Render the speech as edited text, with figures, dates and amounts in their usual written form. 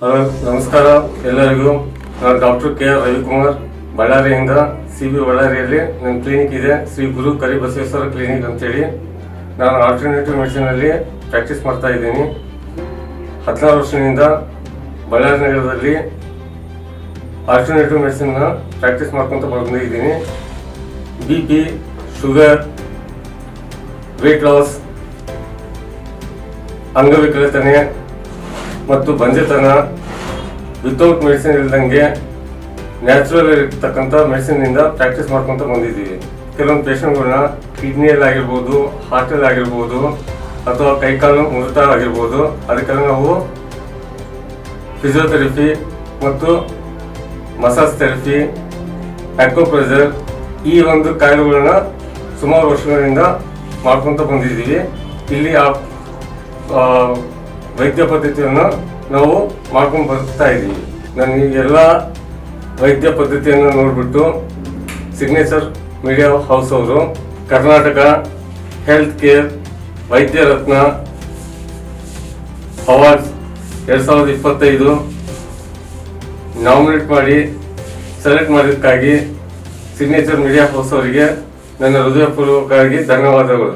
Hello, ನಮಸ್ಕಾರ ಎಲ್ಲರಿಗೂ. ನಾನು ಡಾಕ್ಟರ್ ಕೆ ರವಿಕುಮಾರ್, ಬಳ್ಳಾರಿಯಿಂದ. CB ಬಳ್ಳಾರಿಯಲ್ಲಿ ನನ್ನ ಕ್ಲಿನಿಕ್ ಇದೆ, ಶ್ರೀ ಗುರು ಕರಿಬಸವೇಶ್ವರ ಕ್ಲಿನಿಕ್ ಅಂತೇಳಿ. ನಾನು ಆಲ್ಟರ್ನೇಟಿವ್ ಮೆಡಿಸಿನಲ್ಲಿ ಪ್ರಾಕ್ಟೀಸ್ ಮಾಡ್ತಾ ಇದ್ದೀನಿ. 16 ವರ್ಷದಿಂದ ಬಳ್ಳಾರಿ ನಗರದಲ್ಲಿ ಆಲ್ಟರ್ನೇಟಿವ್ ಮೆಡಿಸಿನ್ನ ಪ್ರಾಕ್ಟೀಸ್ ಮಾಡ್ಕೊತ ಬಂದಿದ್ದೀನಿ. BP, ಶುಗರ್, ವೇಟ್ ಲಾಸ್, ಅಂಗವಿಕಲತನೆ ಮತ್ತು ಬಂಜೆತನ ವಿತೌಟ್ ಮೆಡಿಸಿನ್ ಇಲ್ದಂಗೆ ನ್ಯಾಚುರಲ್ ಇರ್ತಕ್ಕಂಥ ಮೆಡಿಸಿನಿಂದ ಪ್ರಾಕ್ಟೀಸ್ ಮಾಡ್ಕೊತ ಬಂದಿದ್ದೀವಿ. ಕೆಲವೊಂದು ಪೇಷಂಟ್ಗಳನ್ನ ಕಿಡ್ನಿಯಲ್ಲಿ ಆಗಿರ್ಬೋದು, ಹಾರ್ಟಲ್ಲಿ ಆಗಿರ್ಬೋದು, ಅಥವಾ ಕೈಕಾಲು ಮುರಿತ ಆಗಿರ್ಬೋದು, ಅದಕ್ಕೆಲ್ಲ ನಾವು ಫಿಸಿಯೋಥೆರಪಿ ಮತ್ತು ಮಸಾಜ್ ಥೆರಪಿ, ಅಕ್ಯುಪ್ರೆಷರ್ ಈ ಒಂದು ಕಾಯಿಲೆಗಳನ್ನ ಸುಮಾರು ವರ್ಷಗಳಿಂದ ಮಾಡ್ಕೊತ ಬಂದಿದ್ದೀವಿ. ಇಲ್ಲಿ ವೈದ್ಯ ಪದ್ಧತಿಯನ್ನು ನಾವು ಮಾಡ್ಕೊಂಡು ಬರ್ತಾ ಇದ್ದೀವಿ. ನನಗೆ ಎಲ್ಲ ವೈದ್ಯ ಪದ್ಧತಿಯನ್ನು ನೋಡಿಬಿಟ್ಟು ಸಿಗ್ನೇಚರ್ ಮೀಡಿಯಾ ಹೌಸ್ ಅವರು ಕರ್ನಾಟಕ ಹೆಲ್ತ್ ಕೇರ್ ವೈದ್ಯ ರತ್ನ ಅವಾರ್ಡ್ಸ್ 2025 ನಾಮಿನೇಟ್ ಮಾಡಿ ಸೆಲೆಕ್ಟ್ ಮಾಡೋದಕ್ಕಾಗಿ ಸಿಗ್ನೇಚರ್ ಮೀಡಿಯಾ ಹೌಸ್ ಅವರಿಗೆ ನನ್ನ ಹೃದಯಪೂರ್ವಕವಾಗಿ ಧನ್ಯವಾದಗಳು.